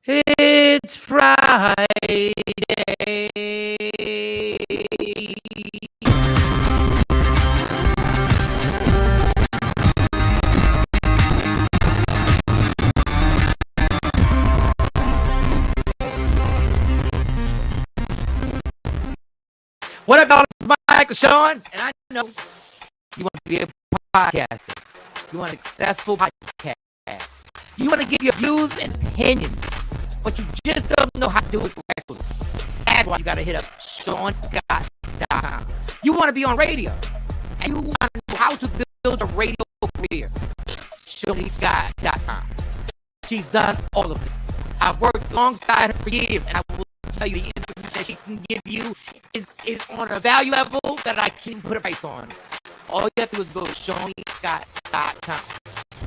It's Friday. What up, y'all? It's Michael Shawn, and I know you want to be a podcaster. You want a successful podcast. You want to give your views and opinions, but you just don't know how to do it correctly. That's why you got to hit up ShawnScott.com. You want to be on radio, and you want to know how to build a radio career. ShawnScott.com. She's done all of this. I've worked alongside her for years, and I will tell you the information that she can give you is on a value level that I can't put a price on. All you have to do is go to ShawnScott.com.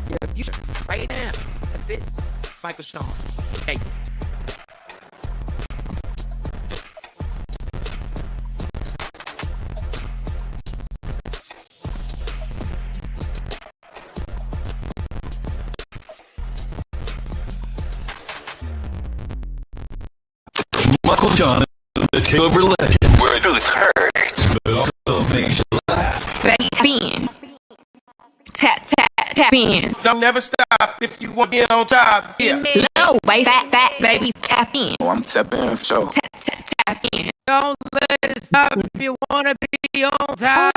Your future right now. That's it. Michael Shawn. Thank you. Michael Shawn, the TakeOver legend, where truth hurts, but also makes you laugh. Tap in. Tap in. Don't never stop if you want to be on top. Yeah. No, wait, fat, baby, tap in. Oh, I'm tapping in for sure. Tap in. Don't let it stop if you want to be on top.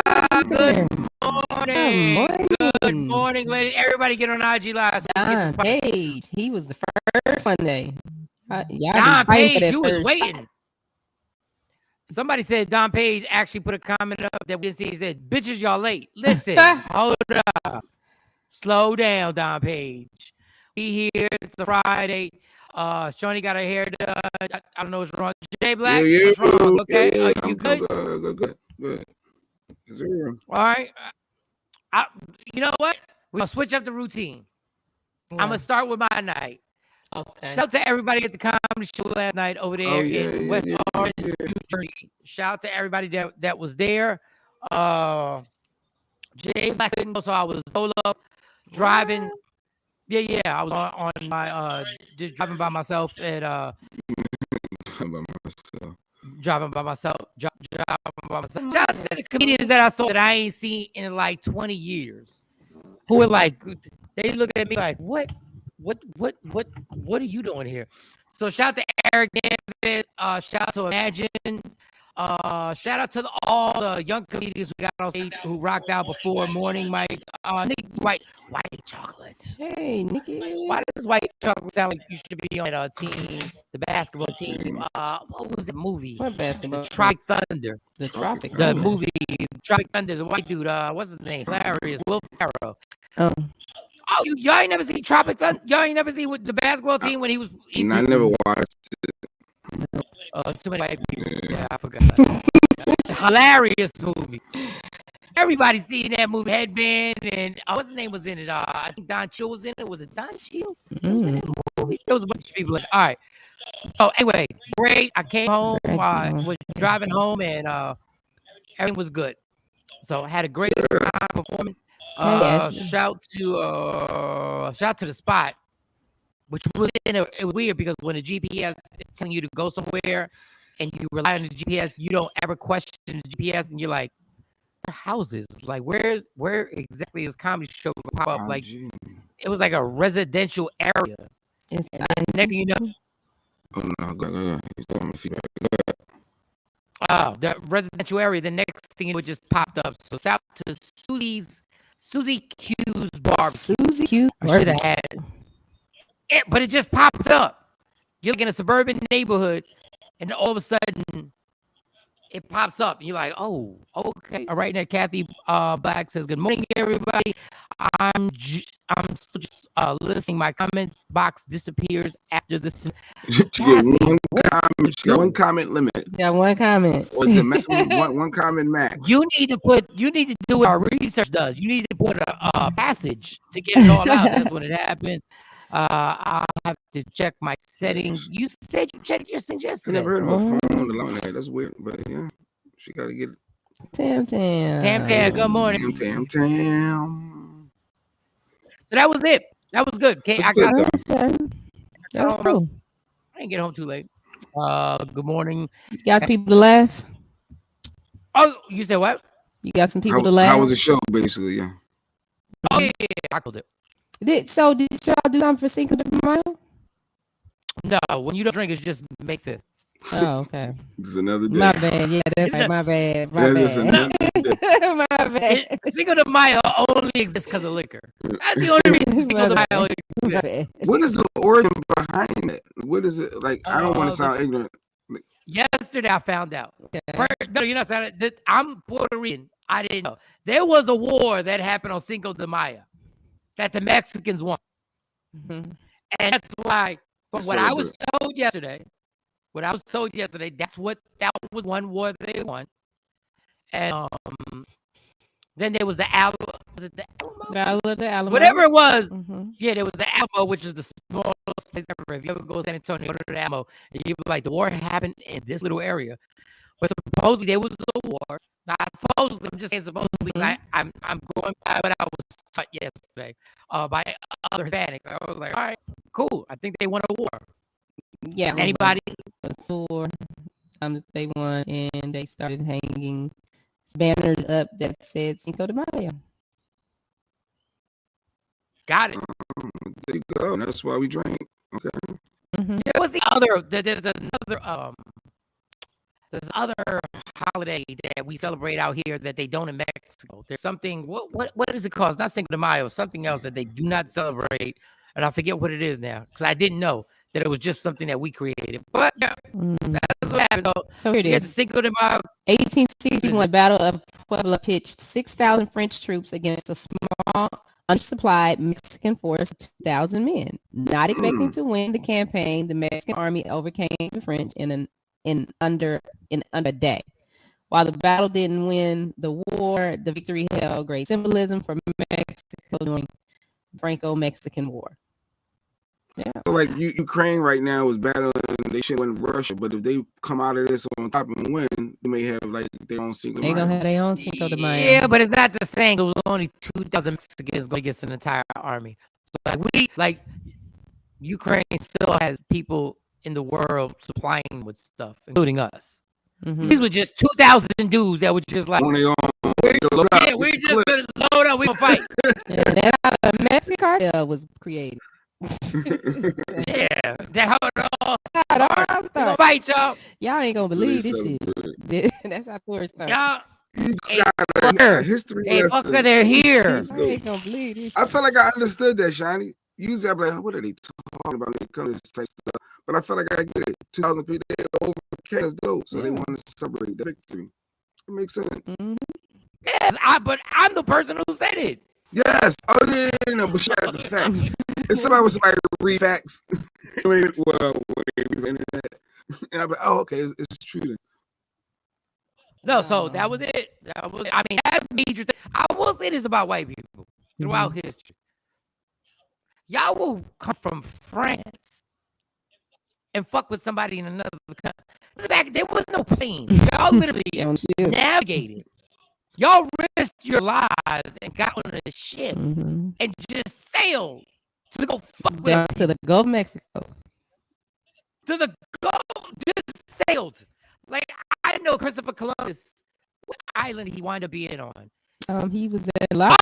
Good morning. Good morning, ladies. Everybody get on IG Live. Don Page, he was the first Sunday. Don Page, you was waiting. Somebody said Don Page actually put a comment up that we didn't see. He said, bitches, y'all late. Listen, hold up. Slow down, Don Page. We here. It's a Friday. Shawnee got her hair done. I don't know what's wrong. Jay Black, what's wrong? Okay, are you good? Good. All right. You know what? We're going to switch up the routine. I'm going to start with my night. Okay. Shout out to everybody at the comedy show last night over there in West Orange, New Jersey. Shout out to everybody that was there. Jay Black couldn't go, so I was solo driving. Yeah. I was on my just driving by myself at driving by myself. Shout out to the comedians that I saw that I ain't seen in like 20 years. Who were like, they look at me like, what are you doing here? So shout out to Eric David, shout out to Imagine, shout out to all the young comedians who got on stage who rocked out before Morning Mike. Nikki White Chocolate. Hey, Nikki. Why does White Chocolate sound like you should be on a team, the basketball team? What was the movie? What basketball? The Tropic Thunder. The Tropic. The movie Tropic Thunder. The white dude. What's his name? Hilarious. Will Ferrell. Oh, y'all ain't never seen Tropic Thunder? Y'all ain't never seen with the basketball team when he was... I never watched it. Too many white people. Yeah, I forgot. Hilarious movie. Everybody seen that movie. Headband and... what's his name was in it? I think Don Chill was in it. Was it Don Chill? Was in that movie? There was a bunch of people in it. All right. So anyway, great. I came home. Was driving home and everything was good. So I had a great time performing. Shout to the spot, which was it was weird because when the GPS is telling you to go somewhere and you rely on the GPS, you don't ever question the GPS and you're like, where are houses? Like where exactly is comedy show gonna pop up? Like it was like a residential area. It's next thing you know. Oh no, go. He's telling me feedback. The residential area, the next thing it would just popped up. So shout to Susie Q's Bar. Susie Q's I should have had it, but it just popped up. You're like in a suburban neighborhood, and all of a sudden, it pops up. And you're like, oh, okay. All right, now Kathy Black says, good morning, everybody. I'm just listening. My comment box disappears after this. You get one comment limit. Yeah, one comment. Or is it messing with one comment max? You need to do what our research does. You need to put a passage to get it all out. That's when it happened. I'll have to check my settings. You said you checked your settings I yesterday. never heard of a phone alone there. That's weird, but yeah, she got to get it. Tam. Good morning. Tam. So that was it. That was good. Okay, I got That was cool. I didn't get home too late. Good morning. You got some people to laugh. Oh, you said what? You got some people How, to laugh. how was the show, basically? Yeah. Oh yeah, I called it. Did y'all do something for Cinco de Mayo? No, when you don't drink, it's just May 5th. Oh, okay. It's another day. My bad. Yeah, that's It's right. not- My bad. Yeah, My it's another day. bad. My bad. Cinco de Mayo only exists because of liquor. That's the only reason Cinco de My Mayo bad. exists. My bad. What is the origin behind it? What is it like? I don't want to the- sound ignorant. Yesterday, I found out. Okay. No, you're not saying that. I'm Puerto Rican. I didn't know. There was a war that happened on Cinco de Mayo that the Mexicans won. Mhm. And that's why, from what I was Celebrate. told yesterday, that was one war they won. And then there was the Alamo. Was it the Alamo? The Alamo. Whatever it was. Mhm. Yeah, there was the Alamo, which is the smallest place ever. If you ever go to San Antonio, go to the Alamo, and you be like, the war happened in this little area. But supposedly there was a war. Not supposedly, I'm just saying supposedly. I'm going by what I was taught yesterday by other Hispanics. I was like, all right, cool. I think they won a war. Yeah. Anybody? Before they won, and they started hanging banners up that said Cinco de Mayo. Got it. There you go. That's why we drink. Okay. Mm-hmm. There was the other. There's other holiday that we celebrate out here that they don't in Mexico. There's something. What is it called? It's not Cinco de Mayo. Something else that they do not celebrate, and I forget what it is now because I didn't know that it was just something that we created. But yeah, that's what happened. Though. So here it You had the is. Cinco de Mayo. 1861 Battle of Puebla pitched 6,000 French troops against a small, undersupplied Mexican force of 2,000 men. Not expecting to win the campaign, the Mexican army overcame the French in under a day. While the battle didn't win the war, the victory held great symbolism for Mexico during the Franco-Mexican War. Yeah. So like Ukraine right now is battling. They should win Russia, but if they come out of this on top and win, they may have like their own Cinco de They gonna Mayo. have their own Cinco de Mayo. Yeah, but it's not the same. There was only 2,000 Mexicans going against an entire army. Like Ukraine still has people in the world supplying with stuff, including us. Mhm. These were just 2,000 dudes that were just like, On their own. we're just gonna load up, we gonna fight. Yeah, that's how the Mexican cartel was created. Yeah, that all We gonna fight, y'all. Y'all ain't gonna So believe they this shit. That's how tourists start. Y'all, You just Hey, got fucker. a history hey, lesson. fucker, they're here. I ain't gonna believe this shit. I felt like I understood that, Shiny. Usually I'm like, what are they talking about when it comes to this type of stuff? But I feel like I get it. 2,000 people, they overcame. That's dope. So they want to celebrate the victory. It makes sense. Mhm. Yes, but I'm the person who said it. Yes. Oh, yeah, no, but shout out the facts. If somebody read facts, wait the internet, and I'm like, oh, okay, it's true then. No, so that was it. That major thing. I will say this about white people throughout history. Y'all will come from France and fuck with somebody in another country. Back there was no plane. Y'all literally navigated. Y'all risked your lives and got on a ship and just sailed to go fuck with To the Gulf of Mexico. to the Gulf. Just sailed. Like I know Christopher Columbus. What island he wound up being on? He was at La.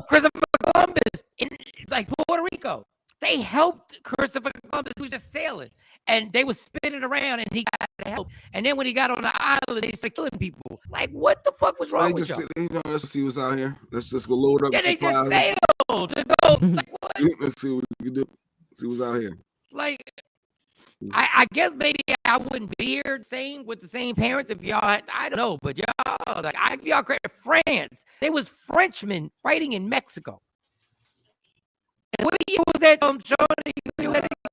Christopher Columbus in like Puerto Rico. They helped Christopher Columbus, who was just sailing, and they was spinning around, and he got help. And then when he got on the island, they started killing people. Like, what the fuck was wrong with y'all? Let's see what's out here. Let's just go load up Yeah, they supplies. just sailed to go. Like, what? Let's see what we can do. See what's out here. Like, I guess maybe I wouldn't be here same with the same parents if y'all had, I don't know, but y'all, like, I give y'all credit. France, there was Frenchmen fighting in Mexico. And what year was that, Shawn?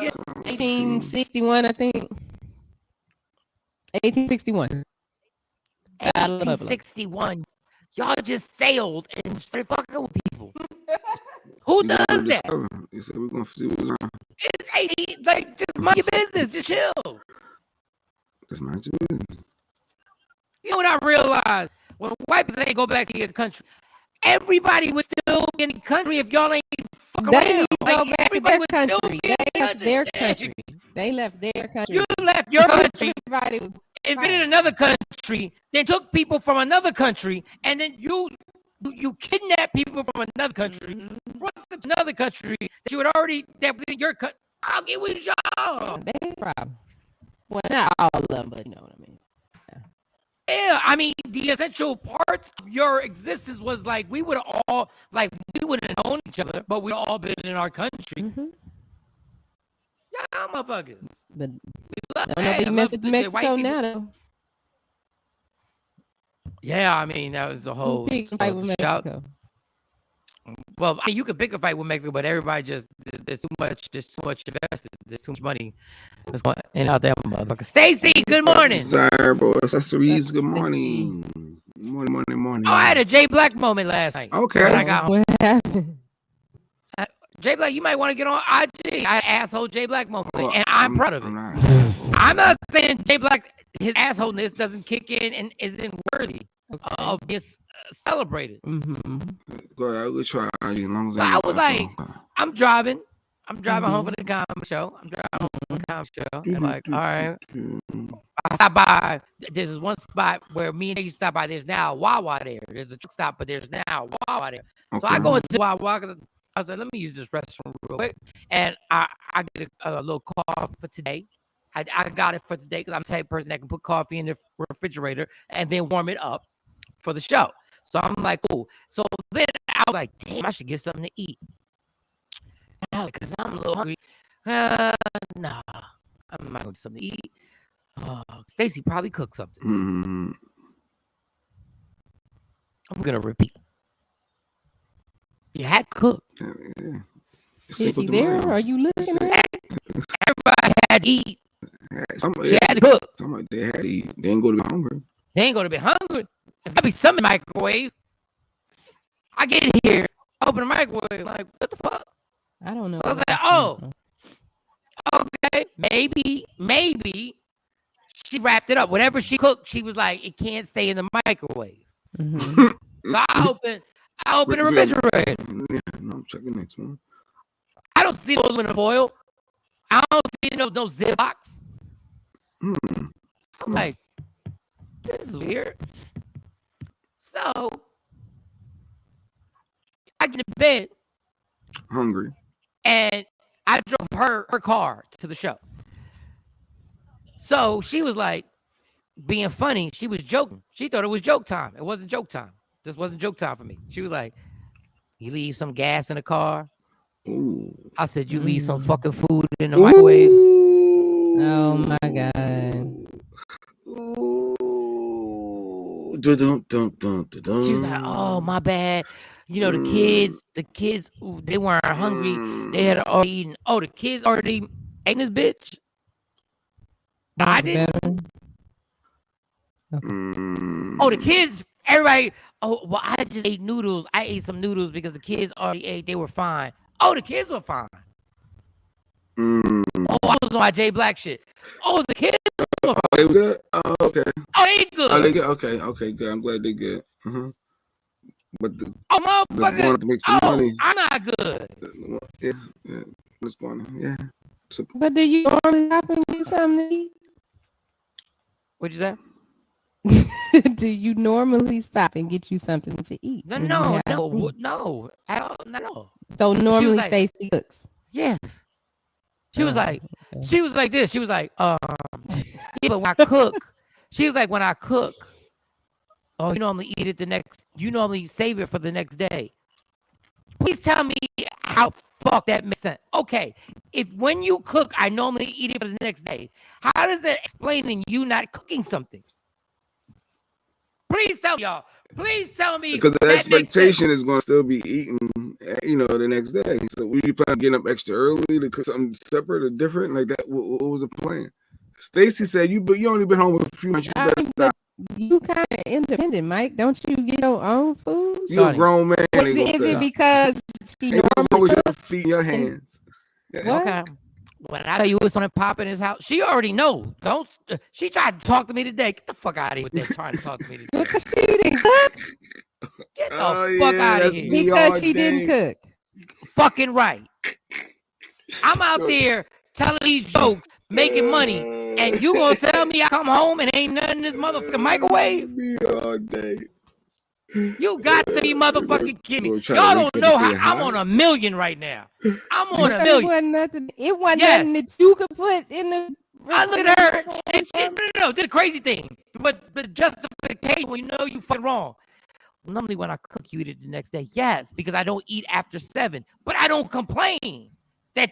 1861, I think. 1861. 1861. Y'all just sailed and started fucking with people. Who does that? You said we're gonna see what's around. It's like just mind your business, just chill. Just mind your business. You know what I realized? When white people say go back to your country, everybody would still be in the country if y'all ain't fuck They around. need to go Like, back to everybody their was still country. being They left their Yeah. country. They left their country. You left your country, Everybody was invaded another country, then took people from another country, and then you kidnap people from another country, brought them to another country that you had already that was in your country. I'll get with y'all. they had a problem. Well, not all of them, but you know what I mean. Yeah, I mean, the essential parts of your existence was like we would have all like we would have known each other, but we all been in our country. Y'all motherfuckers. But Love don't know if that. you I mess love with the Mexico white people. now though. Yeah, I mean that was the whole Who picked a fight with shout. Mexico? Well, I mean, you could pick a fight with Mexico, but everybody just there's too much invested. There's too much money that's going in out there, motherfucker. Stacy, good morning. Sorry, bro. Accessories. Good That's morning. Morning. Oh, I had a Jay Black moment last night. Okay. When I got home. What happened? Jay Black, you might want to get on IG. I asshole Jay Black moment, Well, and I'm proud of it. I'm not saying Jay Black, his assholeness doesn't kick in and isn't worthy of being celebrated. Go ahead. We'll try as long as I was like, I'm driving home Mm-hmm. for the comedy show. I'm driving home for the comedy show. And like, all right. I stopped by. There's this one spot where me and you stop by. There's now a Wawa there. There's a truck stop, but there's now a Wawa there. So I go into Wawa because I was like, let me use this restroom real quick. And I get a little coffee for today. I got it for today because I'm the type of person that can put coffee in the refrigerator and then warm it up for the show. So I'm like, cool. So then I was like, damn, I should get something to eat. Because I'm a little hungry. Nah, I'm not going to get something to eat. Stacy probably cooked something. I'm going to repeat. You had to cook. Yeah. Is he there? Are you looking at it? Everybody had to eat. Somebody She had to cook. they had to eat. They ain't go to be hungry. They ain't going to be hungry. There's got to be something in the microwave. I get here, open the microwave, like, what the fuck? I don't know. So I was like, oh, okay, maybe she wrapped it up. Whatever she cooked, she was like, it can't stay in the microwave. So I open the refrigerator. Yeah, no, I'm checking next one. I don't see no aluminum foil. I don't see no Ziplocs. I'm like, this is weird. So I get to bed. Hungry. And I drove her car to the show. So she was like being funny. She was joking. She thought it was joke time. It wasn't joke time. This wasn't joke time for me. She was like, you leave some gas in the car. Ooh. I said, you leave some fucking food in the microwave. Oh my God. Ooh. Dun. She was like, oh, my bad. You know, the kids, ooh, they weren't hungry. They had already eaten. Oh, the kids already ate this bitch? I didn't. Oh, the kids, everybody. Oh, well, I just ate noodles. I ate some noodles because the kids already ate. They were fine. Oh, the kids were fine. Oh, I was on my Jay Black shit. Oh, the kids were fine. They good? Oh, okay. Oh, they good. Oh, they good? Okay, good. I'm glad they good. But motherfucker. To make some money. I'm not good. Yeah. What's going on? Yeah. So, But do you normally stop and get something to eat? What'd you say? Do you normally stop and get you something to eat? No, at all, no. So normally like, Stacy cooks. Yes. She was like, she was like this. She was like, yeah, but when I cook, she was like, when I cook, oh, you normally eat it you normally save it for the next day. Please tell me how fuck that makes sense. Okay, if when you cook, I normally eat it for the next day, how does that explain in you not cooking something? Please tell me, y'all. Please tell me. Because the expectation is going to still be eaten, the next day. So we plan on getting up extra early to cook something separate or different like that. What was the plan? Stacy said you only been home with a few months. You better stop. You kind of independent, Mike. Don't you get your own food? You're a grown man. Is it because she normally with your feet in your hands? What? Okay. When I tell you what's on the pop in his house, she already know. Don't. She tried to talk to me today. Get the fuck out of here with that trying to talk to me today. Because she didn't cook. Get the fuck out of here. Because she didn't cook. fucking right. I'm out there telling these jokes, making money, and you gonna tell me I come home and ain't nothing in this motherfucking microwave? Me all day. You got to be motherfucking kidding me. Y'all don't know how I'm on $1 million right now. I'm on $1 million. It wasn't nothing. It wasn't Yes. nothing that you could put in the. I look at her. No, did a crazy thing. But justification when you know you fucking wrong. Normally when I cook, you eat it the next day. Yes, because I don't eat after 7. But I don't complain that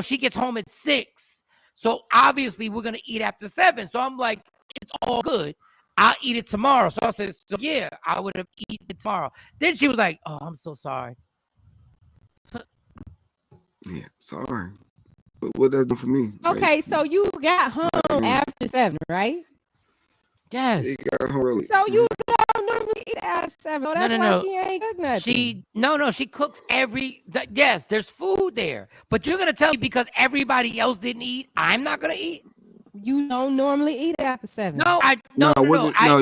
she gets home at 6. So obviously we're gonna eat after 7. So I'm like, it's all good. I'll eat it tomorrow. So I said, so yeah, I would have eaten it tomorrow. Then she was like, oh, I'm so sorry. Yeah, sorry. But what that do for me? Okay, so you got home after 7, right? Yes. He got home early. So you don't normally eat after 7. Oh, that's why she ain't cook nothing. She cooks yes, there's food there. But you're gonna tell me because everybody else didn't eat, I'm not gonna eat. You don't normally eat after 7. No,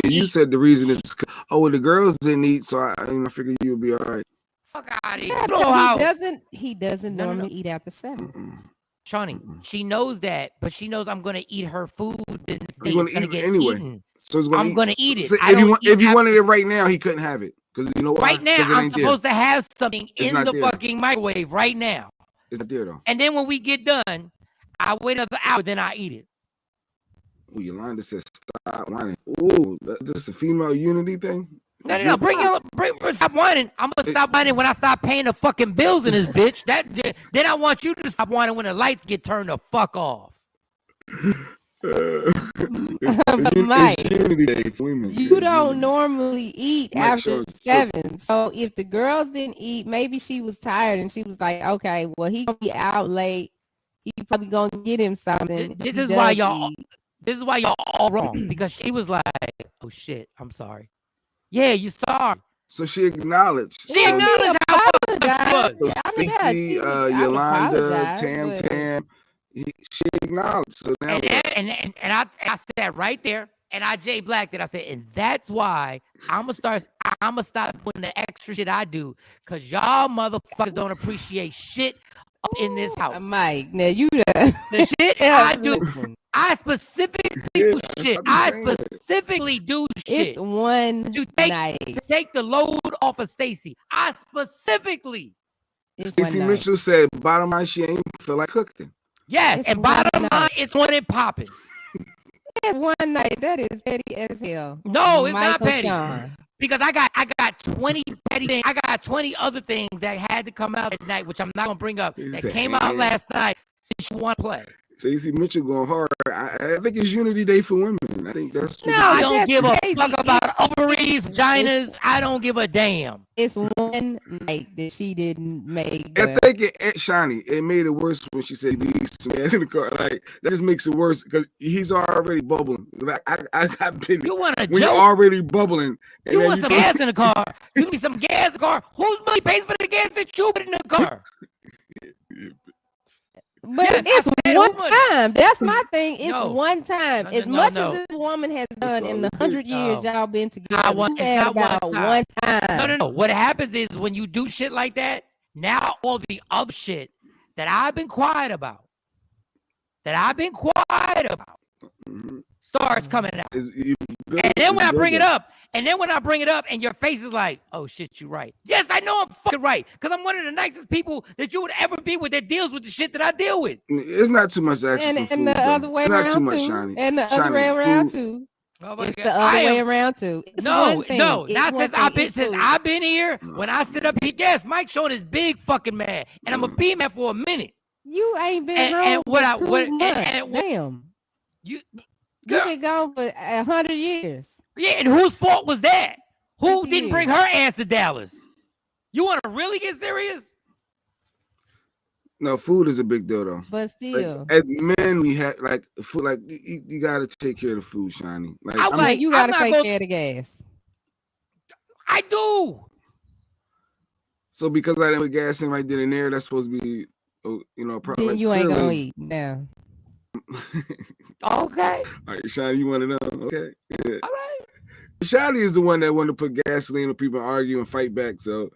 you said the reason is the girls didn't eat, so I figured you would be all right. Fuck out of here. Yeah, he doesn't normally eat after 7. Shawnee, she knows that, but she knows I'm gonna eat her food. He's gonna eat it anyway. Eaten. So I'm gonna eat it. So if you wanted it right now, he couldn't have it because you know why? Right now, I'm supposed to have something in the fucking microwave right now. It's not there though. And then when we get done, I wait another hour, then I eat it. Oh, Yolanda says stop whining. Oh, that's a female unity thing. No, stop whining. I'm gonna stop whining when I stop paying the fucking bills in this bitch. Then I want you to stop whining when the lights get turned the fuck off. Mike, you don't normally eat after 7. So if the girls didn't eat, maybe she was tired and she was like, okay, well, he gonna be out late. He probably gonna get him something. This is why y'all all wrong, because she was like, oh shit, I'm sorry. Yeah, you sorry. So she acknowledged. She acknowledged how fucked up she was. So Stacey, Yolanda, Tam, she acknowledged. So now and I sat right there and I J Blacked it. I said, and that's why I'm gonna stop putting the extra shit I do, because y'all motherfuckers don't appreciate shit up in this house. Mike, now you the shit I do. I specifically do shit. I specifically do shit. It's one to take the load off of Stacey. I specifically. Stacey Mitchell said, bottom line, she ain't feel like cooking. Yes, and bottom line, it's when it popping. It's one night. That is petty as hell. No, it's not petty. Shawn. Because I got 20 petty things. I got 20 other things that had to come out at night, which I'm not gonna bring up. That came out last night since you want to play. Stacey Mitchell going hard. I think it's Unity Day for women. I think that's. No, I don't give a fuck about ovaries, vaginas. I don't give a damn. It's one night that she didn't make. I think it made it worse when she said leave some ass in the car. Like that just makes it worse because he's already bubbling. Like I've been. You want to when you're already bubbling. You want some gas in the car. You need some gas in the car. Whose money pays for the gas that you put in the car? But it's one time. That's my thing. It's one time. As much as this woman has done in the 100 years y'all been together, about one time. No. What happens is when you do shit like that, now all the other shit that I've been quiet about, starts coming out. And then when I bring it up, and your face is like, oh shit, you right. Yes, I know I'm fucking right, because I'm one of the nicest people that you would ever be with that deals with the shit that I deal with. It's not too much action. And the other way around too. And the other way around too. It's the other way around too. No, not since I've been here. When I sit up here, yes, Mike Shawn is big fucking mad, and I'm gonna be mad for a minute. You ain't been home for 2 months. Damn. You've been gone for 100 years. Yeah, and whose fault was that? Who didn't bring her ass to Dallas? You want to really get serious? No, food is a big deal though. But still, like, as men, we have like food. Like you got to take care of the food, Shiny. You got to take care of the gas. I do. So because I didn't put gas in right then and there, that's supposed to be, then like, you ain't gonna eat now. Okay. All right, Shiny, you want to know? Okay. Yeah. All right. Shotty is the one that want to put gasoline on people and argue and fight back. So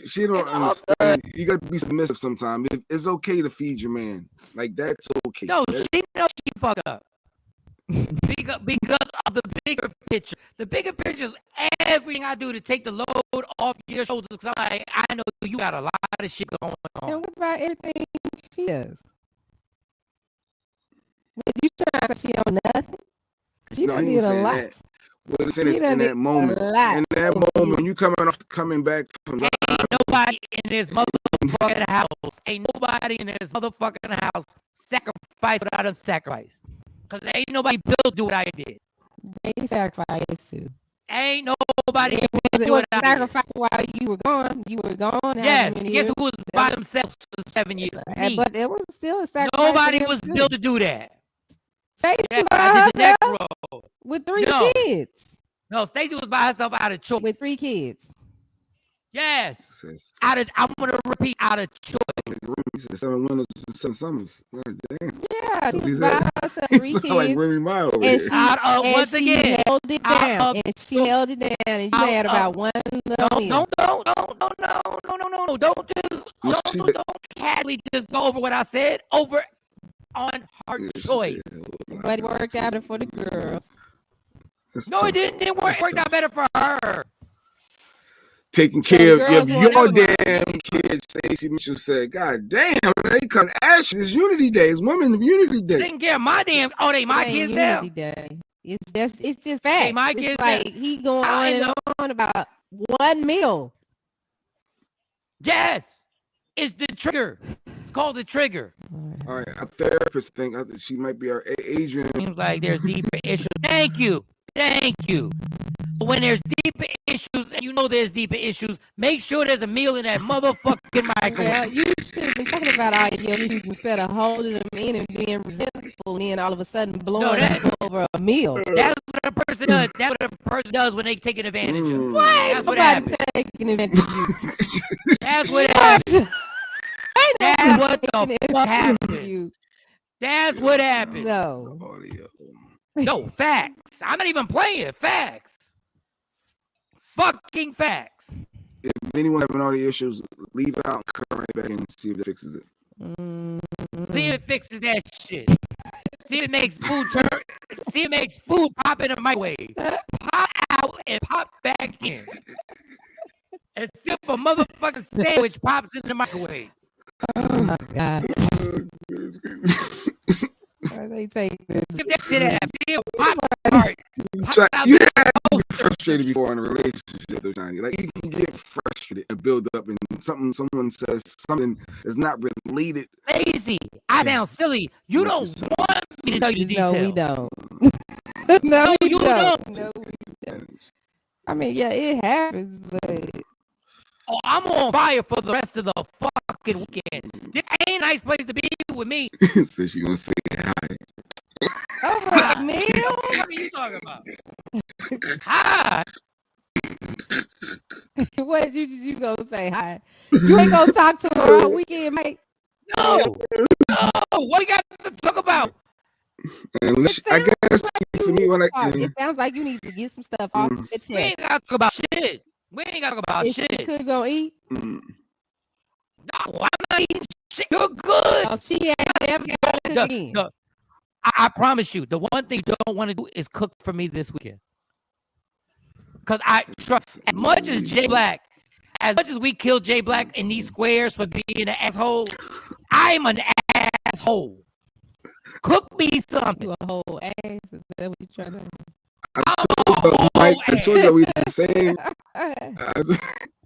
she don't understand. You got to be submissive sometimes. It's okay to feed your man. Like, that's okay. No, she knows she fucked up. Because of the bigger picture. The bigger picture is everything I do to take the load off your shoulders. Because I know you got a lot of shit going on. And what about everything she does? But you trying to say she on nothing? She done did a lot. That. What I'm saying is in that moment. In that moment, you coming back from. Ain't nobody in this motherfucking house. Ain't nobody in this motherfucking house sacrificed what I done sacrificed. Because ain't nobody built to do what I did. They sacrificed too. Ain't nobody it built to do what I did. Sacrificed while you were gone. You were gone. Yes. Guess who was by themselves for 7 years? Me. But it was still a sacrifice. Nobody was built to do that. Stacey yes, I did the next role. With 3 kids. No, Stacey was by herself out of choice. With 3 kids. Yes. I'm gonna repeat, out of choice. 7 winters and 7 summers. God damn. Yeah, she was by herself, 3 kids. Like Remy Ma over and there. she held it down. And she held it down. And you had about one little meal. No. Don't casually just go over what I said. Over on her choice. But it worked out for the girls. No, it didn't. It worked out better for her. Taking care of your damn kids, Stacey Mitchell said. God damn, they come to ask you. It's Unity Day. It's Women's Unity Day. Taking care of my damn. Oh, they my kids now. It's just fact. Hey, my kids like now. He going on and on about one meal. Yes, it's the trigger. It's called the trigger. All right, a therapist think she might be our Adrian. Seems like there's deeper issues. Thank you. So when there's deeper issues, and you know there's deeper issues, make sure there's a meal in that motherfucking microwave. Well, you should be talking about all your issues instead of holding them in and being resentful, and then all of a sudden blowing up over a meal. That's what a person does. That's what a person does when they taking advantage of. What? That's what happens. Taking advantage of you. That's what happens. That's what the fuck happens. That's what happens. No, facts. I'm not even playing. Facts. Fucking facts. If anyone having all the issues, leave it out, come right back and see if it fixes it. See if it fixes that shit. See if it makes food turn. See if it makes food pop in the microwave. Pop out and pop back in. And see if a motherfucking sandwich pops in the microwave. Oh my God. They take this. If that shit happens, pop apart. You had to be frustrated before in a relationship, though, Johnny. Like, you can get frustrated and build up, and someone says something that's not related. Lazy. I sound silly. You don't want me to tell you details. No, we don't. No, you don't. No, we don't. I mean, yeah, it happens, but. Oh, I'm on fire for the rest of the fucking weekend. This ain't a nice place to be with me. So she gonna say hi. Over a meal? What are you talking about? Hi. What you gonna say hi? You ain't gonna talk to her all weekend, mate? No. What you got to talk about? Unless, I guess for me, when it sounds like you need to get some stuff off the chest. We ain't got to talk about shit. We ain't got to talk about shit. She could go eat. No, I'm not eating shit. You're good. Oh, she ain't never got to cook in. I promise you, the one thing you don't want to do is cook for me this weekend. Because I trust, as much as Jay Black, as much as we kill Jay Black in these squares for being an asshole, I'm an asshole. Cook me something. You a whole ass? Is that what you trying to? I told you we the same.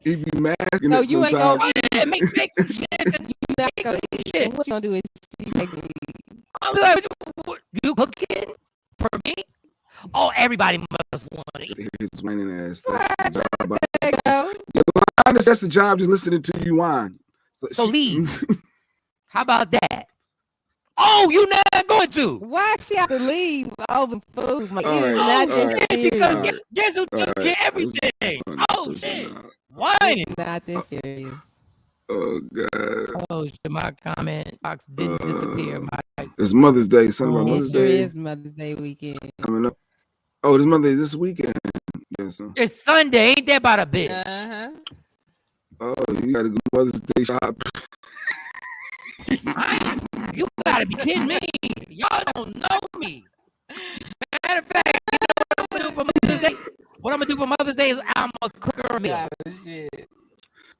You be masking so it you sometimes. Ain't gonna make some shit. You not gonna eat. What you gonna do is she make me eat. I'm like, you cooking for me? Oh, everybody must want to eat. His whining ass. That's the job. Just listening to you whine. So leave. How about that? Oh, you not going to? Why she have to leave over food? My ears not this serious. Because guess who took care of everything? Oh shit, whining. Not this serious. Oh God. Oh shit, my comment box didn't disappear. It's Mother's Day. Something about Mother's Day. It is Mother's Day weekend coming up. Oh, this Mother's Day this weekend. Yeah, So. It's Sunday. Ain't that about a bitch? Uh-huh. Oh, you gotta go Mother's Day shop. You gotta be kidding me. Y'all don't know me. Matter of fact, you know what I'm gonna do for Mother's Day? What I'm gonna do for Mother's Day is I'm gonna cook her a meal. Shit.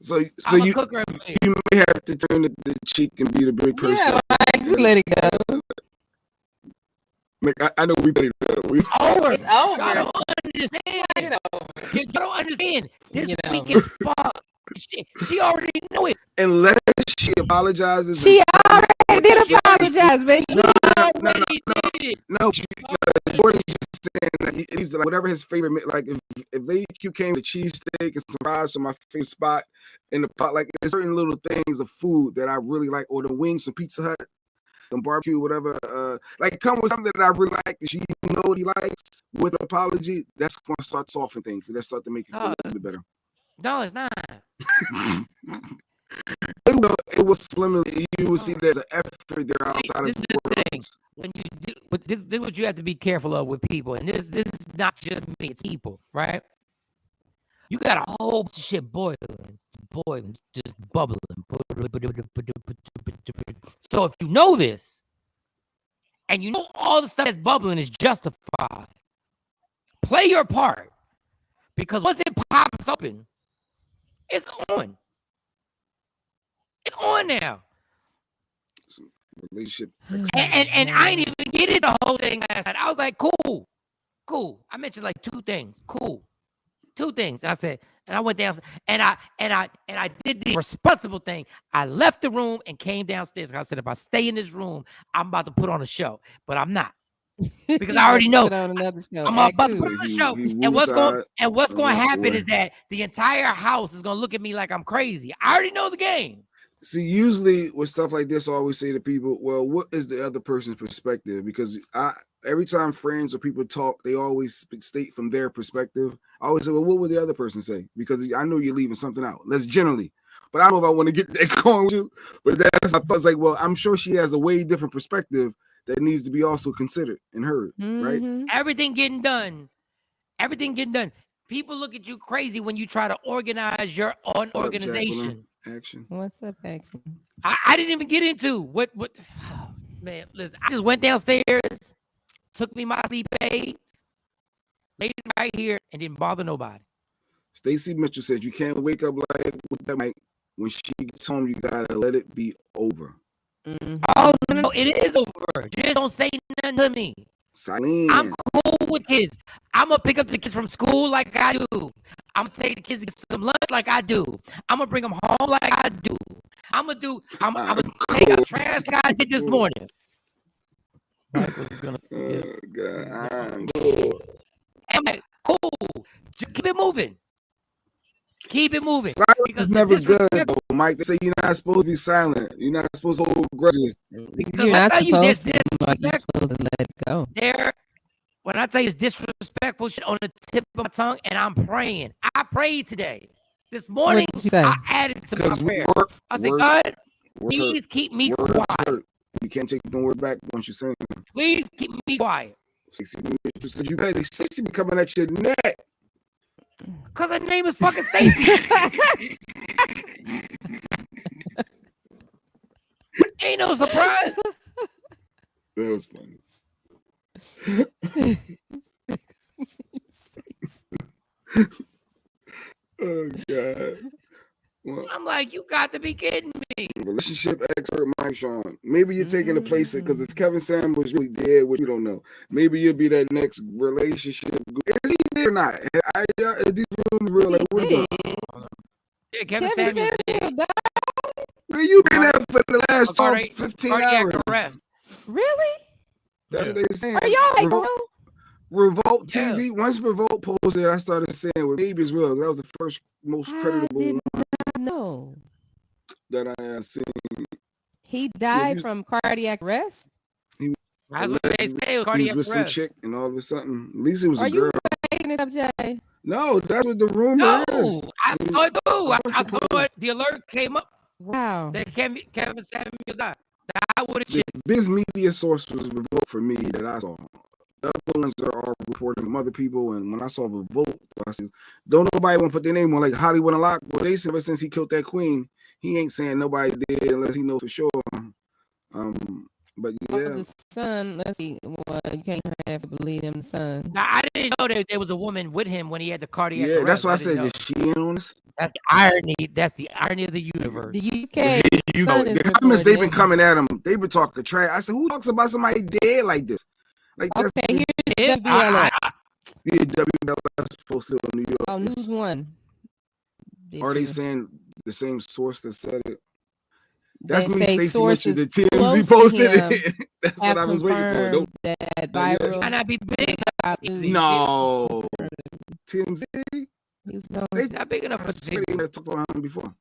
So I'm gonna you cook her a meal. you may have to turn the cheek and be the big person. Yeah, right. Just let it go. Like, I know we paid it. We Over. It's over. Y'all don't understand. Get over. You don't understand. This Get week over. is fucked. She already knew it. unless she apologizes. She already did apologize, but She already did it. No, Jordan just saying that he's like whatever his favorite. Like if Lady Q came to cheesesteak and some fries from my favorite spot in the pot, like there's certain little things of food that I really like, or the wings from Pizza Hut, some barbecue, whatever. Like come with something that I really like that she know what he likes with an apology. That's going to start softening things, and that start to make it feel a little bit better. No, it's not. It was subliminally. You will see there's an effort there outside This of is the the thing. words. When you do, but this is what you have to be careful of with people, and this is not just me; it's people, right? You got a whole bunch of shit boiling, just bubbling. So if you know this, and you know all the stuff that's bubbling is justified, play your part, because once it pops open, it's on. It's on now. Relationship. And I ain't even get into the whole thing last night. I was like, cool. I mentioned like two things. Cool. Two things. And I said, and I went down and I did the responsible thing. I left the room and came downstairs. I said, if I stay in this room, I'm about to put on a show. But I'm not. Because I already know Put on another show. I'm Act about to two. put on a show. He And what's going woosah, to happen boy. is that the entire house is going to look at me like I'm crazy. I already know the game. See, usually with stuff like this, I always say to people, well, what is the other person's perspective? Because every time friends or people talk, they always state from their perspective. I always say, well, what would the other person say? Because I know you're leaving something out. That's generally. But I don't know if I want to get that going with you. But that's my thoughts. Like, well, I'm sure she has a way different perspective that needs to be also considered and heard, right? Everything getting done. People look at you crazy when you try to organize your own organization. Action. What's up, action? I didn't even get into what man, listen, I just went downstairs, took me my sleep aids, laid it right here, and didn't bother nobody. Stacey Mitchell said you can't wake up like with that mic. When she gets home, you gotta let it be over. Oh no, it is over. Just don't say nothing to me. Silent. I'm cool with kids. I'm gonna pick up the kids from school like I do. I'm gonna take the kids to get some lunch like I do. I'm gonna bring them home like I do. I'm gonna take out trash like I did this morning. Mike was gonna. Oh, God. I'm cool. I'm like, cool. Just keep it moving. Keep it moving. Silence is never good, though, Mike. They say you're not supposed to be silent. You're not supposed to hold grudges. Because when I tell you this disrespectful to let it go. When I tell you it's disrespectful shit on the tip of my tongue, and I'm praying. I prayed today. This morning, I added to my prayer. I said, God, please keep me quiet. You can't take the word back once you say it. Please keep me quiet. Stacey said you better. Stacey be coming at your neck. Because her name is fucking Stacey. Ain't no surprise. That was funny. Oh, God. Well, I'm like, you got to be kidding me. Relationship expert Mike Shawn. Maybe you're taking the place because if Kevin Sam was really dead, which you don't know, maybe you'll be that next relationship. Is he dead or not? Is these rooms real? Like, what are Yeah, Kevin Samuels did. Where you been at for the last 15 hours? Arrest. Really? That's what they saying. Are y'all like, Revolt TV. Once Revolt posted, I started saying, well, maybe it's real. That was the first most creditable one no. that I have seen. He died from cardiac arrest? That's what they say. It was cardiac he was with some arrest. chick and all of a sudden, at least it was Are a girl. you making this up, Jay? No, that's what the rumor is. I saw it too. I saw it. The alert came up. Wow. That Kevin Samuels died. Died with a chick. This media source was Revolt for me that I saw. other ones are all reporting from other people. And when I saw the vote, I said, don't nobody want to put their name on like Hollywood Unlocked. Well, Jason, ever since he killed that queen, he ain't saying nobody did unless he know for sure. But yeah, the son. Let's see. Well, you can't have to believe him, son. Now I didn't know that there was a woman with him when he had the cardiac arrest. that's why I said, didn't know. is she in on this? That's the irony. That's the irony of the universe. The UK. You know, son is the comments they've been reporting. coming at him. They've been talking trash. I said, who talks about somebody dead like this? Like that's Okay, here's Yeah, WLS. yeah, WLS posted on New York. Oh, News One. Are they saying the same source that said it? That's They me, say Stacey mentioned the sources TMZ close to posted him it. That's what have I was waiting for. confirmed Nope. that viral. might not be big. No. TMZ? He was on- They Not big enough I for swear they might have talked about him before.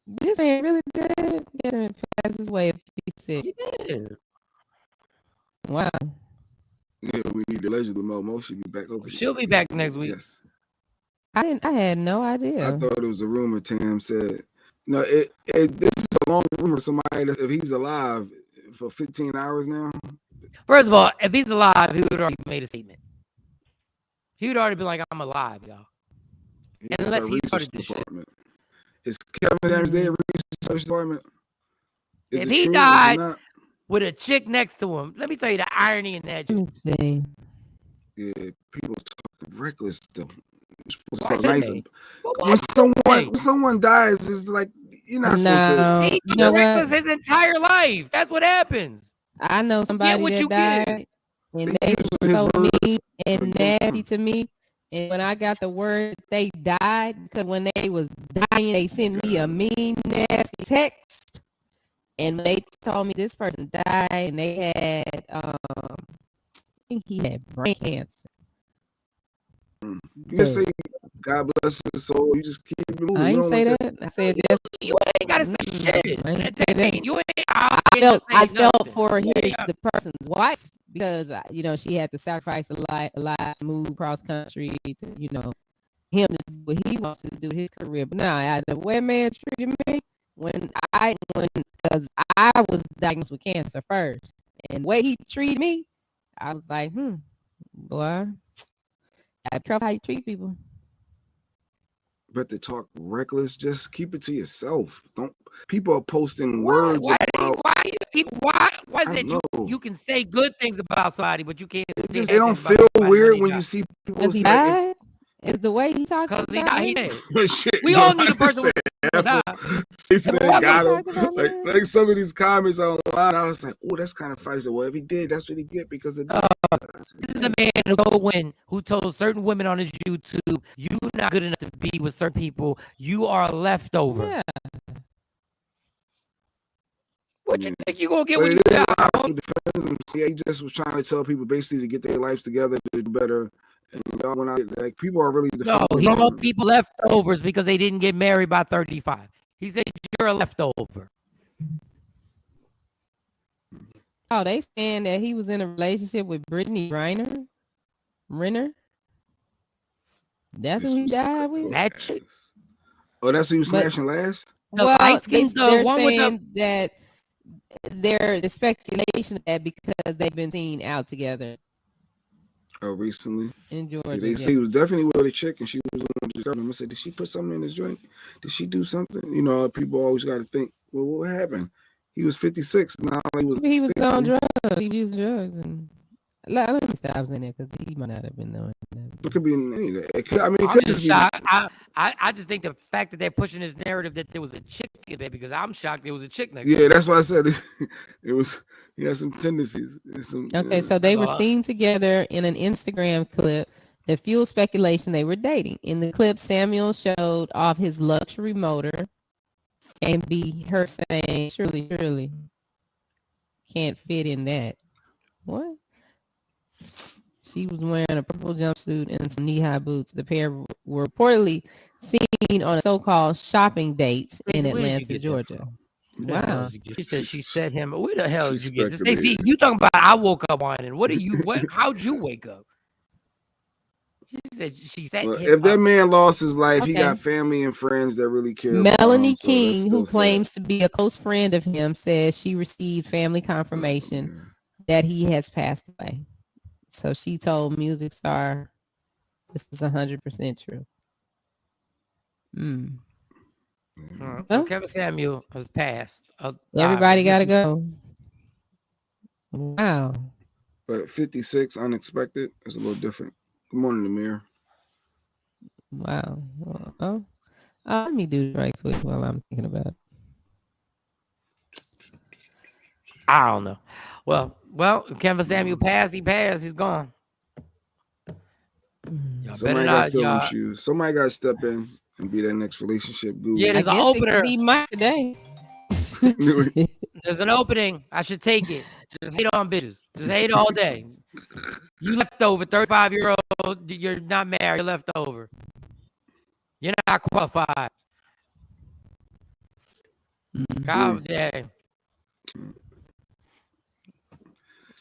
This man really dead. Yeah, pass his way if he's sick. Yeah. Wow. Yeah, we need the legend of Mo. Should be back over. She'll be back next week. Yes. I had no idea. I thought it was a rumor. Tam said, "No, this is a long rumor. Somebody that if he's alive for 15 hours now." First of all, if he's alive, he would already made a statement. He would already be like, "I'm alive, y'all." That's Unless our he started research this shit. department. Is Kevin Adams there? Research department. Is If it he true? Is it died not? with a chick next to him, let me tell you the irony in that. Let me see. Yeah, people talk reckless though. You're supposed to Why talk should nice. they? Well, why When someone dies, it's like you're not supposed to. No, He you know reckless what? his entire life. That's what happens. I know somebody what that you get. died, and They they use were his so words mean and against nasty him. to me. And when I got the word they died, because when they was dying, they sent me a mean, nasty text. And when they told me this person died, and they had, I think he had brain cancer. You just say, "God bless his soul." You just keep it moving. I You ain't don't say want that. I said that. You ain't gotta say shit. I ain't At that say that. point, you ain't. I felt nothing. for Yeah. the person's wife because she had to sacrifice a lot to move across country to him to do what he wants to do his career. But now the way a man treated me because I was diagnosed with cancer first, and the way he treated me, I was like, boy, I be careful how you treat people. But to talk reckless, just keep it to yourself. Don't. People are posting words about. Why is I it don't you can say good things about somebody, but you can't say It bad don't things about feel somebody weird they when die? you see people Because he say, died. It's the way he talked Because about he me. dead. Shit, We yo, all I knew the just person said was F die. He said, Well, got talked about him. me. Like some of these comments online, I was like, oh, that's kind of funny. I said, well, if he did, that's what he get because of that. This is the man who told certain women on his YouTube, "You not good enough to be with certain people. You are a leftover." Yeah. What you think you gonna get But when it you is die? a lot of people defending him. Yeah, he just was trying to tell people basically to get their lives together to do better. And y'all went out like people are really No, defending he him. called people leftovers because they didn't get married by 35. He said you're a leftover. Oh, they saying that he was in a relationship with Brittany Renner. That's who he died with. That chick. Oh, that's who you But- smashing last? The Well, light-skinned, the they're one with the- saying that the speculation that because they've been seen out together Oh, recently. in Georgia. Yeah, they say he was definitely with a chick and she was the one to discover him. I said, did she put something in his drink? Did she do something? You know, people always got to think, well, what happened? He was 56. Now he was on drugs. He used drugs and let me stop saying that because he might not have been knowing that. It could be in any of that. It could I'm just just be. shocked. I just think the fact that they're pushing this narrative that there was a chick in there because I'm shocked there was a chick next to Yeah, that's why I said it was. He has some tendencies. Okay, so they were seen together in an Instagram clip that fueled speculation they were dating. In the clip, Samuel showed off his luxury motor and be her saying, surely can't fit in that. What? She was wearing a purple jumpsuit and some knee-high boots. The pair were reportedly seen on a so-called shopping dates in Where did you Atlanta, get that Georgia. from? Where the hell Wow. did you get- She said she said him. Where the hell did She you get this? speculated. Stacey, you talking about I woke up whining. What are you? What? How'd you wake up? She said Well, him if that up. man lost his life, he Okay. got family and friends that really care about him. Melanie So that's King, who still sad. claims to be a close friend of him, says she received family confirmation that he has passed away. So she told Music Star this is 100% true. So Kevin Samuel has passed. Everybody got to go. Wow. But at 56, unexpected, it's a little different. Good morning, Amir. Wow. Let me do it right quick while I'm thinking about it. I don't know. Well, Kevin Samuel passed. He passed. He's gone. Y'all Somebody got to fill them shoes. Somebody got to step in and be that next relationship guru. Yeah, there's an opener. It could be Mike today. There's an opening. I should take it. Just hate on bitches. Just hate all day. You leftover, 35-year-old. You're not married. You're leftover. You're not qualified. God damn.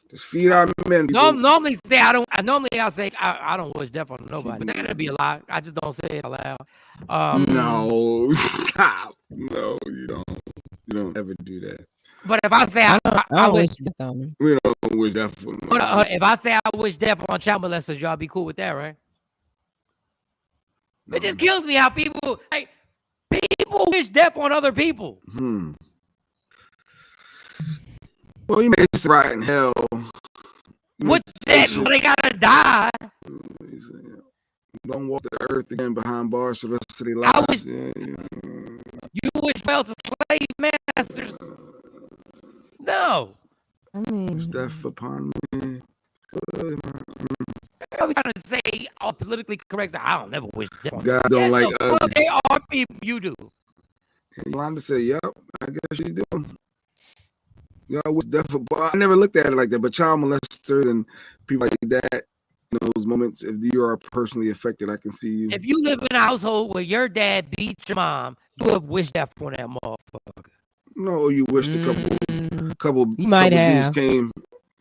Just feed our men. Normally say I'll say I don't wish death on nobody. That'd be a lie. I just don't say it out loud. No, stop. No, you don't. You don't ever do that. But if I say I wish death on them. We don't wish death on them. If I say I wish death on child molesters, y'all be cool with that, right? No. It just kills me how people wish death on other people. Well, you may say right in hell. What's that? They gotta die. Don't walk the earth again behind bars for the rest of their lives. You wish well to slave masters. No. I mean, death upon me. Are we trying to say all politically correct? I don't never wish death on God don't like us. They are people you do. And you want to say, yep, I guess you do. Y'all wish death upon. I never looked at it like that, but child molesters and people like that, in those moments, if you are personally affected, I can see you. If you live in a household where your dad beat your mom, you have wished death on that motherfucker. No, you wished a couple you might have came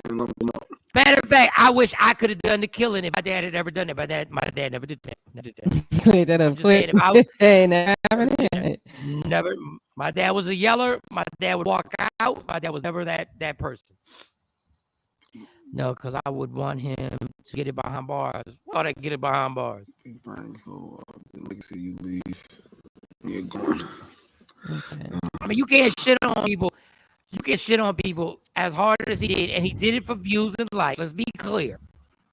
and lumped them up. Matter of fact, I wish I could have done the killing if my dad had ever done it. But my dad never did that. Never. My dad was a yeller. My dad would walk out. My dad was never that person. No, because I would want him to get it behind bars. Why they get it behind bars? The legacy you leave, you're gone. Okay. I mean, you can't shit on people. You can shit on people as hard as he did, and he did it for views and likes. Let's be clear.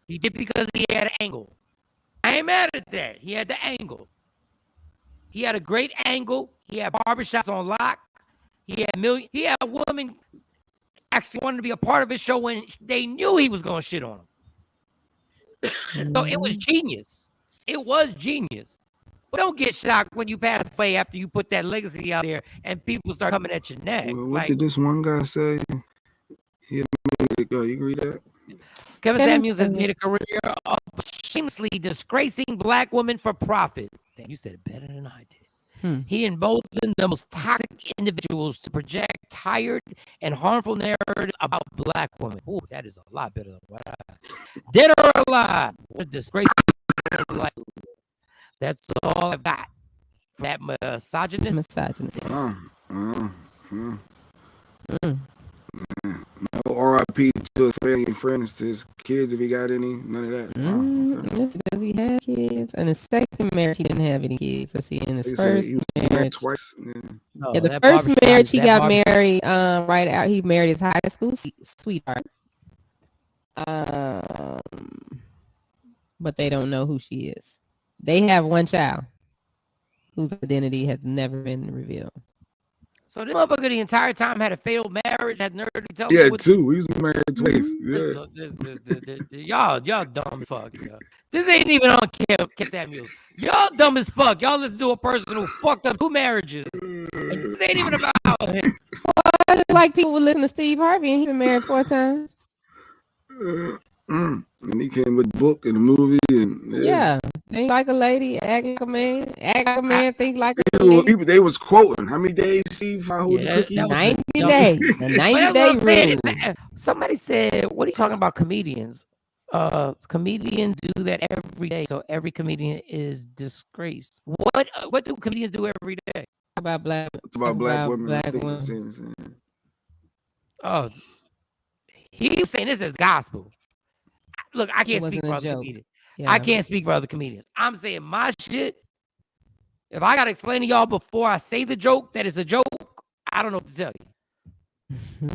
He did because he had an angle. I ain't mad at that. He had the angle. He had a great angle. He had barbershops on lock. He had women actually wanted to be a part of his show when they knew he was going to shit on them. So it was genius. It was genius. But don't get shocked when you pass away after you put that legacy out there and people start coming at your neck. Well, what did this one guy say? He made it go. You agree with that? Kevin Samuels has made a career of shamelessly disgracing black women for profit. Damn, you said it better than I did. He emboldened the most toxic individuals to project tired and harmful narratives about black women. Oh, that is a lot better than what I said. Dead or alive, what a disgrace. That's all I've got. That misogynist. No RIP to his family and friends, to his kids if he got any. None of that. Okay. Does he have kids? And his second marriage, he didn't have any kids. Let's see. In his first marriage, twice. Yeah, the first marriage he got married right out. He married his high school sweetheart. But they don't know who she is. They have one child whose identity has never been revealed. So this motherfucker the entire time had a failed marriage, had nerve to tell me. Yeah, two. He was married twice. Yeah. Y'all dumb fuck. Yo. This ain't even on Kevin Samuels. Y'all dumb as fuck. Y'all listen to a person who fucked up 2 marriages. This ain't even about him. Well, like people would listen to Steve Harvey and he been married 4 times. And he came with the book and the movie and yeah. Think like a lady, act like a man, think like a lady. They was quoting how many days, Steve? How hold the cookie? 90 days. The 90-day rule. Somebody said, "What are you talking about, comedians? Comedians do that every day, so every comedian is disgraced. What do comedians do every day? About black. It's about black women. Black women. Oh, He's saying this is gospel. Look, I can't speak wasn't for a other joke. comedians. Yeah. I can't speak for other comedians. I'm saying my shit. If I gotta explain to y'all before I say the joke that it's a joke, I don't know what to tell you.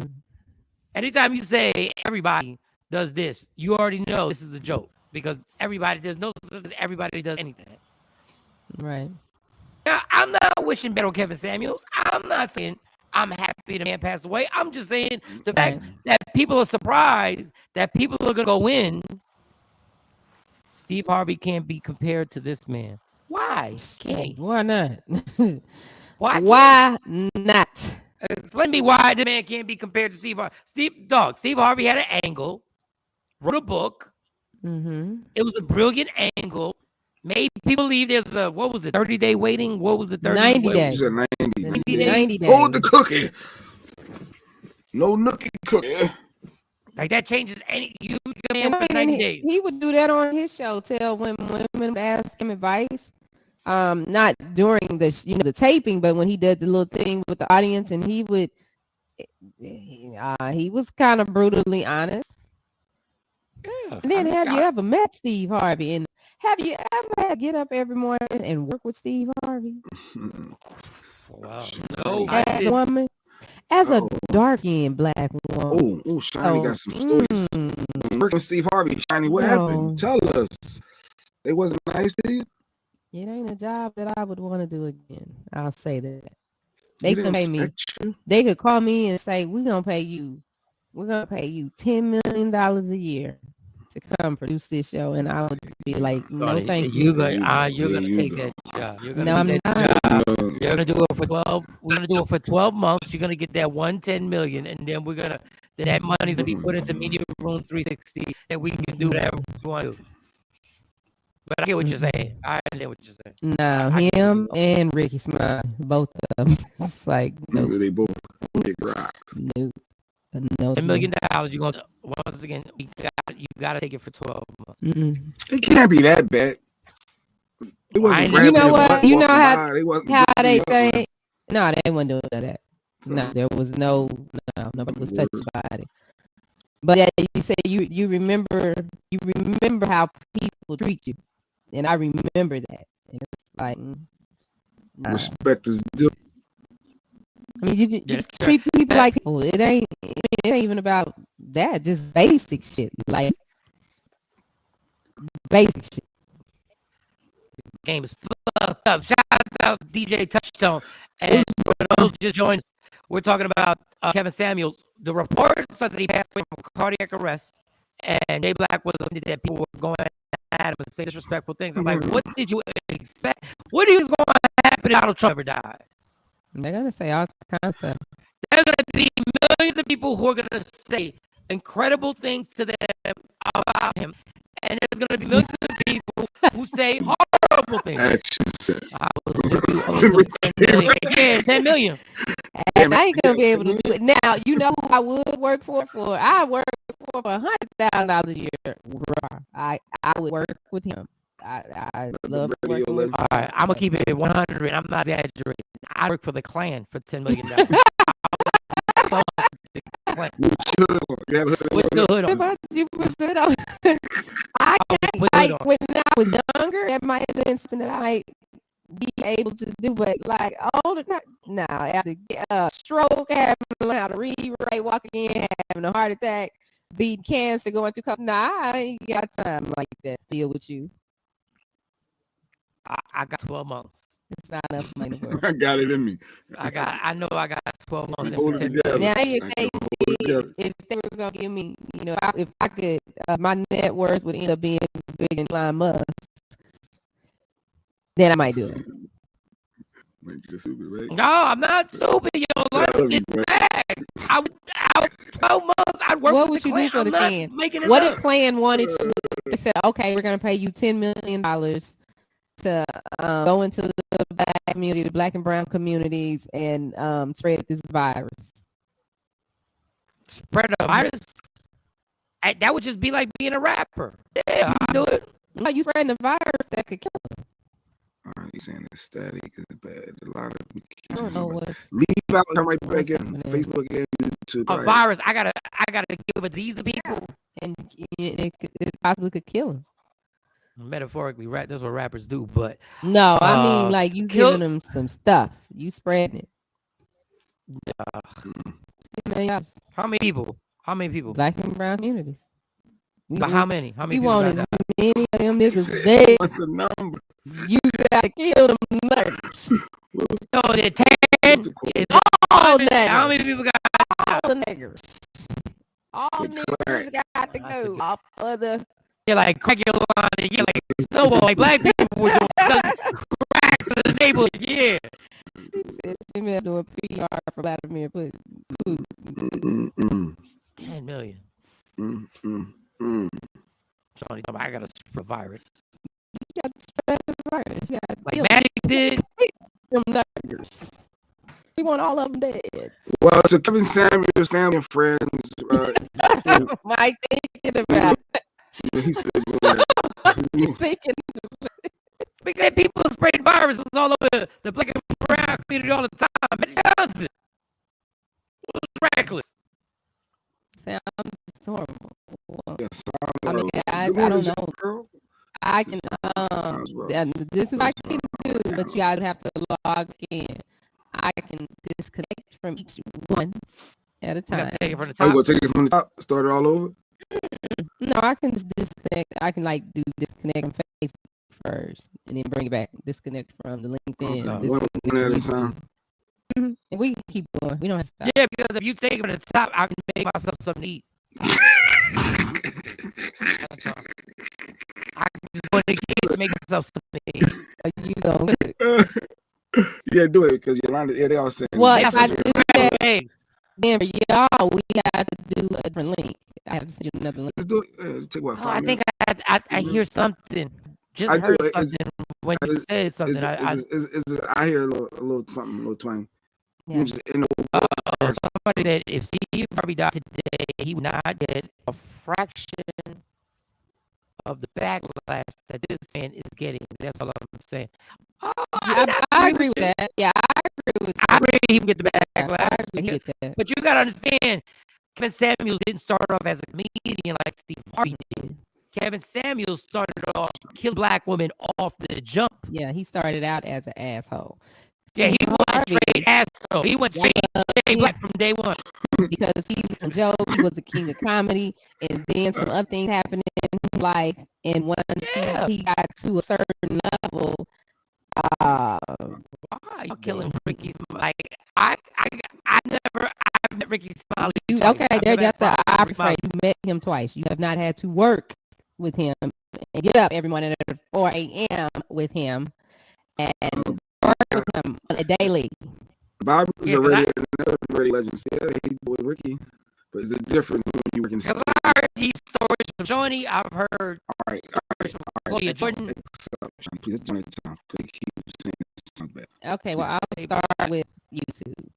Anytime you say everybody does this, you already know this is a joke because everybody does anything. Right. Now, I'm not wishing bad on Kevin Samuels. I'm not saying I'm happy the man passed away. I'm just saying the fact that people are surprised that people are gonna go in. Steve Harvey can't be compared to this man. Why can't he? Why not? Why not? Explain to me why the man can't be compared to Steve Harvey. Steve Harvey had an angle, wrote a book. Mm-hmm. It was a brilliant angle. Made people believe there's a, 30-day waiting? What was the 30? 90 days. 90 days. 90 days. Hold the cookie. No nookie cookie. Like that changes any. You can And for 90 days. he would do that on his show. Tell when women would ask him advice. Not during the taping, but when he did the little thing with the audience, and he was kind of brutally honest. Yeah. And then have you ever met Steve Harvey? And have you ever had to get up every morning and work with Steve Harvey? Well, no. As a woman, as a dark-skinned black woman. Oh, Shiny got some stories. Working with Steve Harvey, Shiny, what happened? Tell us. They wasn't nice to you? It ain't a job that I would want to do again. I'll say that. They can pay me. They could call me and say, we're gonna pay you $10 million a year to come produce this show, and I would be like, no, thank you. You're gonna take that job. You're gonna take that job. You're gonna do it for 12. We're gonna do it for 12 months. You're gonna get that $110 million, and then that money's gonna be put into Media Room 360, and we can do whatever we want to do. But I get what you're saying. I understand what you're saying. No, him and Ricky Smiley, both of them. It's like they both get rocked. No, $10 million. You're gonna once again. You gotta take it for 12 months. It can't be that bad. It wasn't. You know what? You know how they say. No, they weren't doing that. No, there was nobody was touched by it. But yeah, you say you remember how people treat you, and I remember that. And it's like respect is due. I mean, you just treat people like people. It ain't even about that. Just basic shit, like basic shit. Game is fucked up. Shout out DJ Touchstone. And for those just joined, we're talking about Kevin Samuels. The reports are that he passed away from cardiac arrest, and Jay Black was that people were going at him and saying disrespectful things. I'm like, what did you expect? What is going to happen if Donald Trump ever dies? They're gonna say all kinds of stuff. There's going to be millions of people who are going to say incredible things to them about him, and there's going to be millions of people who say horrible things. I was $10 million. And I ain't gonna be able to do it. Now, you know who I would work for? I work for $100,000 a year. I would work with him. I love working with him. All right, I'm gonna keep it 100. I'm not exaggerating. I work for the Klan for $10 million. With the hood on. You put the hood on. I can't, like, when I was younger, that might have been something that I might be able to do, but like all the time now, after stroke, having to learn how to read, write, walking in, having a heart attack, beating cancer, going through I ain't got time like that to deal with you. I got 12 months. It's not enough money for it. I got it in me. I know I got 12 months. Now, if they were gonna give me, if I could, my net worth would end up being bigger than Elon Musk, then I might do it. No, I'm not stupid, yo. It's bags. I would 12 months. I'd work. What would you do for the Klan? What if Klan wanted you to say, okay, we're gonna pay you $10 million to go into the black community, the black and brown communities, and spread this virus? Spread a virus? That would just be like being a rapper. Yeah, I do it. No, you spreading the virus that could kill them. All right, he's saying the static is bad. A lot of I don't know what's leave out, come right what's back in. happening. Facebook and YouTube. A virus. I gotta give a disease to people. And it possibly could kill him. Metaphorically, right? That's what rappers do. But No, I mean like you kill- giving them some stuff. You spreading it. $10 million. how many people? How many people? Black and brown communities. But how many? How many We people? want got as that? many of them niggas Said, dead. what's the number? You gotta kill them niggas. No, the 10. What's the quote? Is All 100. How many niggers. people got? All the niggers. All The niggers got to That's a go good- off other. Yeah, like crack your line. Yeah, like snowball. Like black people were doing something crack to the neighborhood. Yeah. She said, "Send me doing PR for Vladimir Putin." Mm-mm-mm. 10 million. Mm-mm-mm. Shawn, I gotta spread virus. You got to spread the virus. You got to Like kill Magic did. them niggers. We want all of them dead. Well, to Kevin Samuels' family and friends, Mike thinking about it. he said, yeah. He's thinking. Because people spreading viruses all over the black and brown community all the time. Magic Johnson was reckless. Sounds horrible. Well, Yes, I mean, guys, I don't know. I can this is what I can do, but you gotta have to log in. I can disconnect from each one at a You time. gotta take it from the I'm top. gonna take it from the top, start it all over. No, I can just disconnect. I can like do disconnect from Facebook first, and then bring it back. Disconnect from the LinkedIn. Okay. disconnect One at a from time. YouTube. And we can keep going. We don't have to stop. Yeah, because if you take it from the top, I can make myself something to eat. That's all. I can just go to the kitchen and make myself something to eat. You go. Yeah, do it because Yolanda. Yeah, they all saying. Well, Yes, if I it's do scrambled that, eggs. then for y'all, we got to do a different link. I have to send you another link. Let's do it. It'll take what, Oh, 5 I think minutes? I hear something. Just I do. heard It's- something when you it's- said something. I hear a little something, a little twang. Yeah. Just in the Somebody said if Steve Harvey died today, he would not get a fraction of the backlash that this man is getting. That's all I'm saying. Oh, I agree with that. Yeah, I agree with that. I agree he can get the I backlash. agree with that. But you gotta understand, Kevin Samuels didn't start off as a comedian like Steve Harvey did. Kevin Samuels started off killing black women off the jump. Yeah, he started out as an asshole. Yeah, he Steve went Harvey, straight asshole. He went straight yeah, black from day one. because he was a joke. He was the king of comedy, and then some other things happened in his life. And once Yeah. he got to a certain level, Why you killing Ricky? Like I've met Ricky Smiley. you twice. okay? I've There, met that's the Ricky opposite. Smiley. You met him twice. You have not had to work with him and get up every morning at 4 a.m. with him and work with him on a daily. Bobby was Yeah, 'cause already another radio legend. Yeah, he with Ricky, but it's a difference when you work in. Because I heard these stories from Johnny. I've heard All right, stories from Claudia Jordan. Sean, please, it's on the time. Please keep saying it sounds bad. Okay, well, I'll start with YouTube.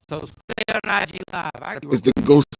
So stay on IG Live. It's the ghost